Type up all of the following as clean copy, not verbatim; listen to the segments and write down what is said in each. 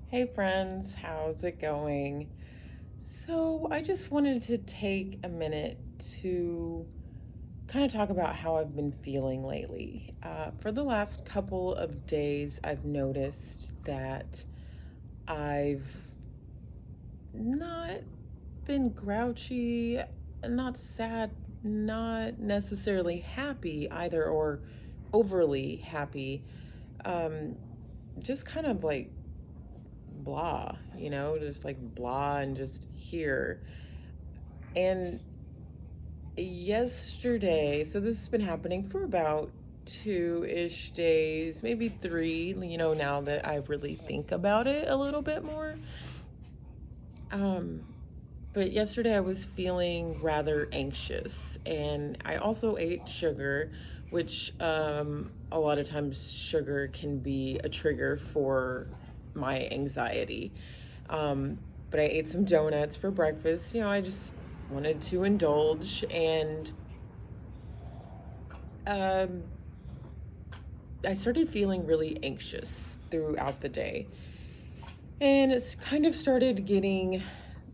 Hey friends, how's it going? So, I just wanted to take a minute to kind of talk about how I've been feeling lately. For the last couple of days, I've noticed that I've not been grouchy, not sad, not necessarily happy either, or overly happy. Um, just kind of like blah, just like blah and just here. And yesterday, so this has been happening for about 2-ish days, maybe 3, now that I really think about it a little bit more. Um, but yesterday I was feeling rather anxious, and I also ate sugar, which a lot of times sugar can be a trigger for my anxiety. Um, but I ate some donuts for breakfast. I just wanted to indulge, and um, I started feeling really anxious throughout the day. And it's kind of started getting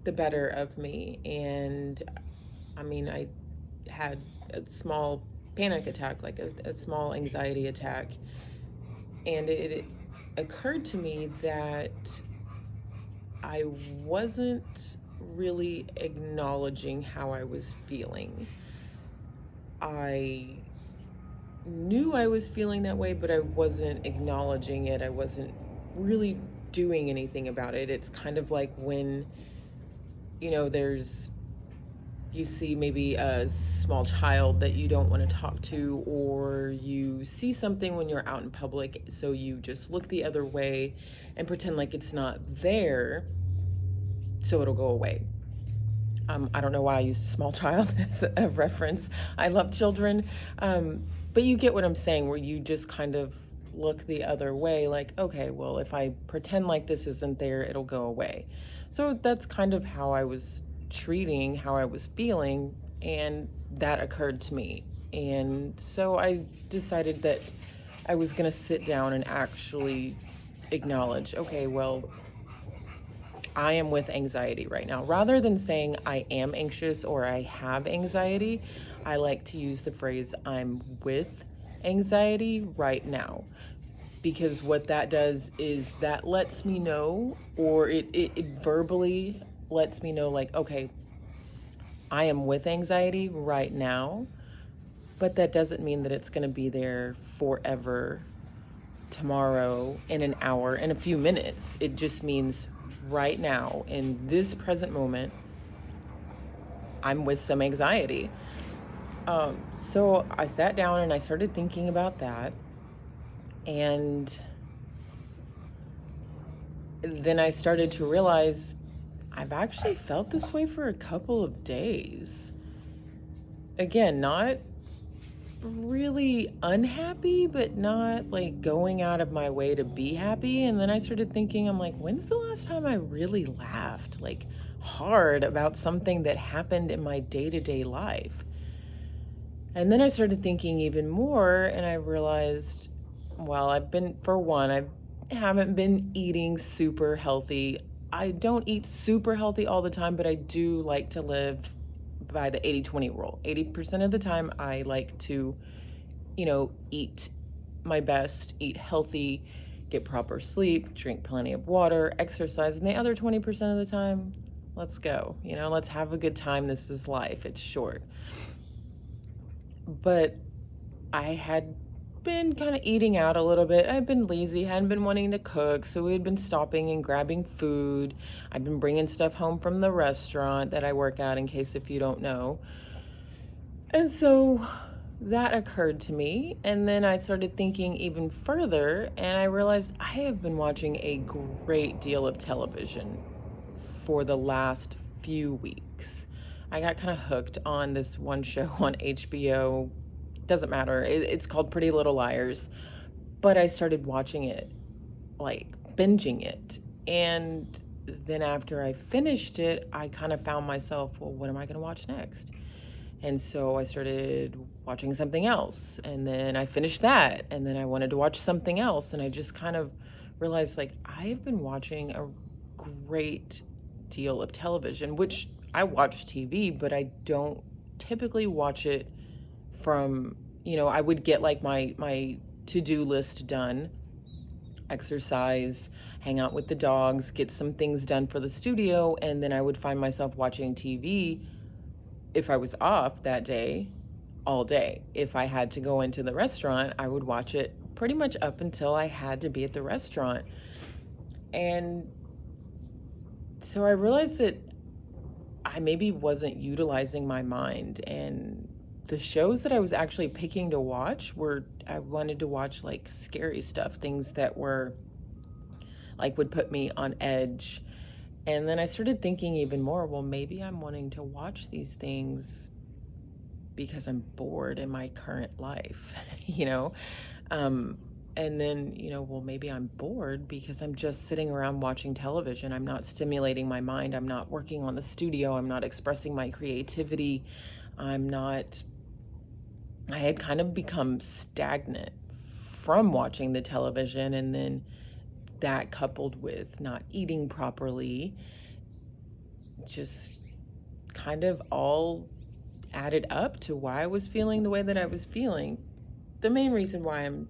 the better of me. And I mean, I had a small panic attack, like a small anxiety attack. And it occurred to me that I wasn't really acknowledging how I was feeling. I knew I was feeling that way, but I wasn't acknowledging it. I wasn't really doing anything about it. It's kind of like when, there's you see maybe a small child that you don't want to talk to, or you see something when you're out in public, so you just look the other way and pretend like it's not there so it'll go away. I don't know why I used small child as a reference. I love children. But you get what I'm saying, where you just kind of look the other way, like, okay, well, if I pretend like this isn't there, it'll go away. So that's kind of how I was treating, how I was feeling, and that occurred to me. And so I decided that I was going to sit down and actually acknowledge, okay, well, I am with anxiety right now. Rather than saying I am anxious or I have anxiety, I like to use the phrase I'm with anxiety right now. Because what that does is that lets me know, or it verbally lets me know, like, okay, I am with anxiety right now, but that doesn't mean that it's going to be there forever, tomorrow, in an hour, in a few minutes. It just means right now, in this present moment, I'm with some anxiety. So I sat down and I started thinking about that. And then I started to realize I've actually felt this way for a couple of days. Again, not really unhappy, but not like going out of my way to be happy. And then I started thinking, I'm like, when's the last time I really laughed, like hard, about something that happened in my day-to-day life? And then I started thinking even more, and I realized, well, I haven't been eating super healthy. I don't eat super healthy all the time, but I do like to live by the 80-20 rule. 80% of the time, I like to, eat my best, eat healthy, get proper sleep, drink plenty of water, exercise. And the other 20% of the time, let's go. Let's have a good time. This is life, it's short. But I had been kind of eating out a little bit. I've been lazy, hadn't been wanting to cook, so we had been stopping and grabbing food. I've been bringing stuff home from the restaurant that I work at, in case if you don't know. And so that occurred to me, and then I started thinking even further, and I realized I have been watching a great deal of television for the last few weeks. I got kind of hooked on this one show on HBO. Doesn't matter. It's called Pretty Little Liars. But I started watching it, like binging it. And then after I finished it, I kind of found myself, well, what am I going to watch next? And so I started watching something else. And then I finished that. And then I wanted to watch something else. And I just kind of realized like I've been watching a great deal of television, which I watch TV, but I don't typically watch it from, I would get like my to-do list done, exercise, hang out with the dogs, get some things done for the studio, and then I would find myself watching TV if I was off that day all day. If I had to go into the restaurant, I would watch it pretty much up until I had to be at the restaurant. And so I realized that I maybe wasn't utilizing my mind, and the shows that I was actually picking to watch were, I wanted to watch like scary stuff, things that were like would put me on edge. And then I started thinking even more, well, maybe I'm wanting to watch these things because I'm bored in my current life, you know? And then, well, maybe I'm bored because I'm just sitting around watching television. I'm not stimulating my mind. I'm not working on the studio. I'm not expressing my creativity. I had kind of become stagnant from watching the television, and then that coupled with not eating properly just kind of all added up to why I was feeling the way that I was feeling. The main reason why I'm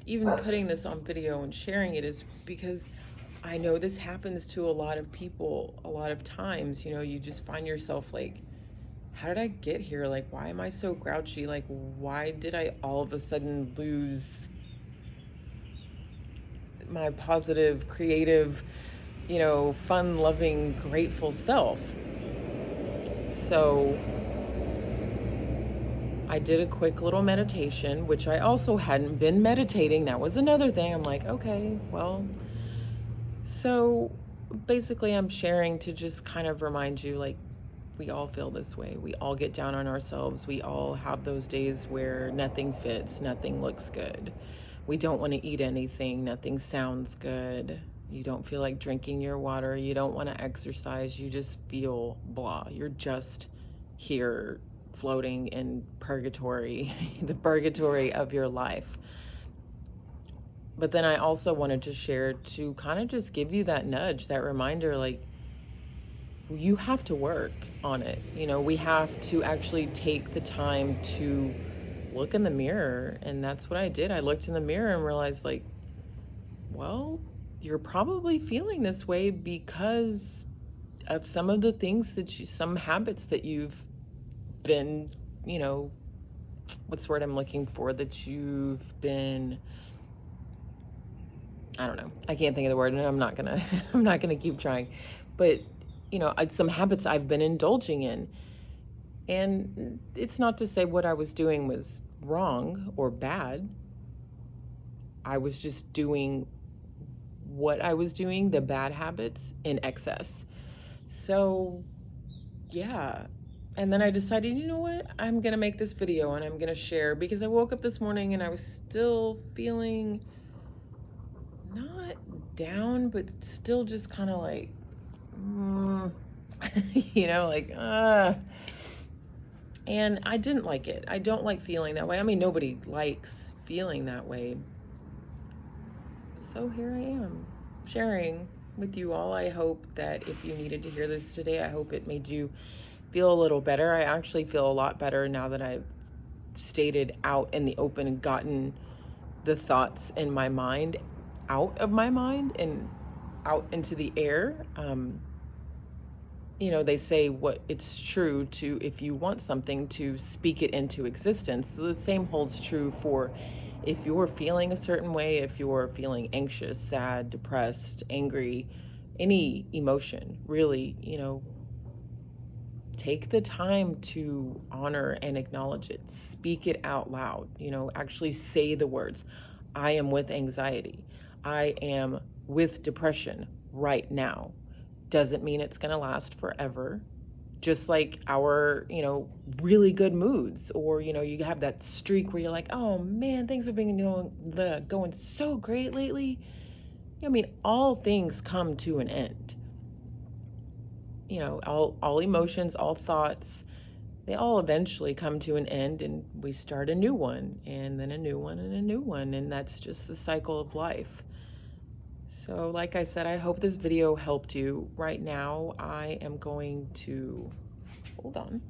even putting this on video and sharing it is because I know this happens to a lot of people a lot of times. You just find yourself like, how did I get here? Like, why am I so grouchy? Like, why did I all of a sudden lose my positive, creative, fun-loving, grateful self? So I did a quick little meditation, which I also hadn't been meditating. That was another thing. I'm like, okay, well, so basically I'm sharing to just kind of remind you, like, we all feel this way. We all get down on ourselves. We all have those days where nothing fits, nothing looks good. We don't want to eat anything, nothing sounds good. You don't feel like drinking your water. You don't want to exercise. You just feel blah. You're just here floating in purgatory, the purgatory of your life. But then I also wanted to share to kind of just give you that nudge, that reminder, like, you have to work on it. We have to actually take the time to look in the mirror. And that's what I did. I looked in the mirror and realized, like, well, you're probably feeling this way because of some of the things some habits that you've been, what's the word I'm looking for, that you've been, I don't know. I can't think of the word, and I'm not gonna keep trying. But some habits I've been indulging in. And it's not to say what I was doing was wrong or bad. I was just doing what I was doing, the bad habits, in excess. So, yeah. And then I decided, you know what? I'm going to make this video and I'm going to share, because I woke up this morning and I was still feeling not down, but still just kind of like, and I didn't like it. I don't like feeling that way. I mean, nobody likes feeling that way. So here I am, sharing with you all. I hope that if you needed to hear this today, I hope it made you feel a little better. I actually feel a lot better now that I've stated out in the open and gotten the thoughts in my mind out of my mind and out into the air. They say it's true to, if you want something, to speak it into existence. So the same holds true for if you're feeling a certain way, if you're feeling anxious, sad, depressed, angry, any emotion, really, take the time to honor and acknowledge it. Speak it out loud, actually say the words. I am with anxiety. I am with depression right now. Doesn't mean it's going to last forever. Just like our, really good moods, or, you have that streak where you're like, oh man, things have been going so great lately. I mean, all things come to an end. All emotions, all thoughts, they all eventually come to an end, and we start a new one, and then a new one, and a new one. And that's just the cycle of life. So like I said, I hope this video helped you. Right now, I am going to, hold on.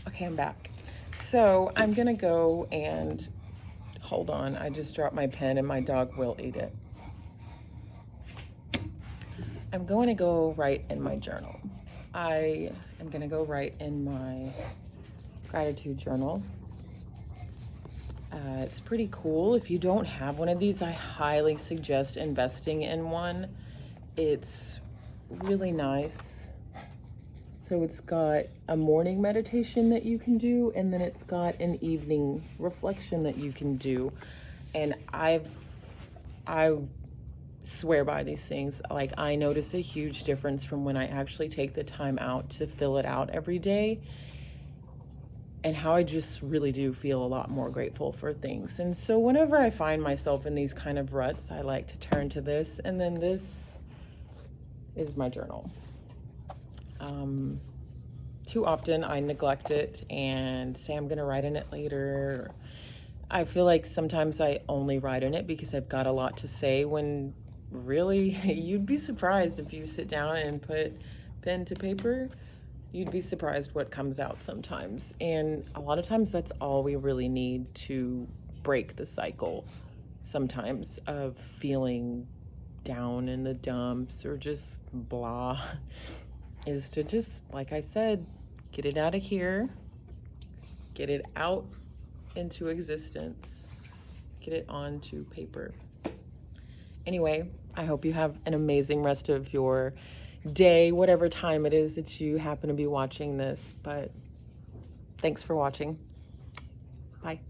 Okay, I'm back. So I'm gonna go and, hold on, I just dropped my pen and my dog will eat it. I'm going to go write in my journal. I am gonna go write in my gratitude journal. It's pretty cool. If you don't have one of these, I highly suggest investing in one. It's really nice. So it's got a morning meditation that you can do, and then it's got an evening reflection that you can do. And I swear by these things. Like, I notice a huge difference from when I actually take the time out to fill it out every day, and how I just really do feel a lot more grateful for things. And so whenever I find myself in these kind of ruts, I like to turn to this, and then this is my journal. Too often I neglect it and say I'm gonna write in it later. I feel like sometimes I only write in it because I've got a lot to say, when really you'd be surprised if you sit down and put pen to paper. You'd be surprised what comes out sometimes. And a lot of times that's all we really need to break the cycle sometimes of feeling down in the dumps or just blah, is to just, like I said, get it out of here, get it out into existence, get it onto paper. Anyway, I hope you have an amazing rest of your day, whatever time it is that you happen to be watching this. But thanks for watching. Bye.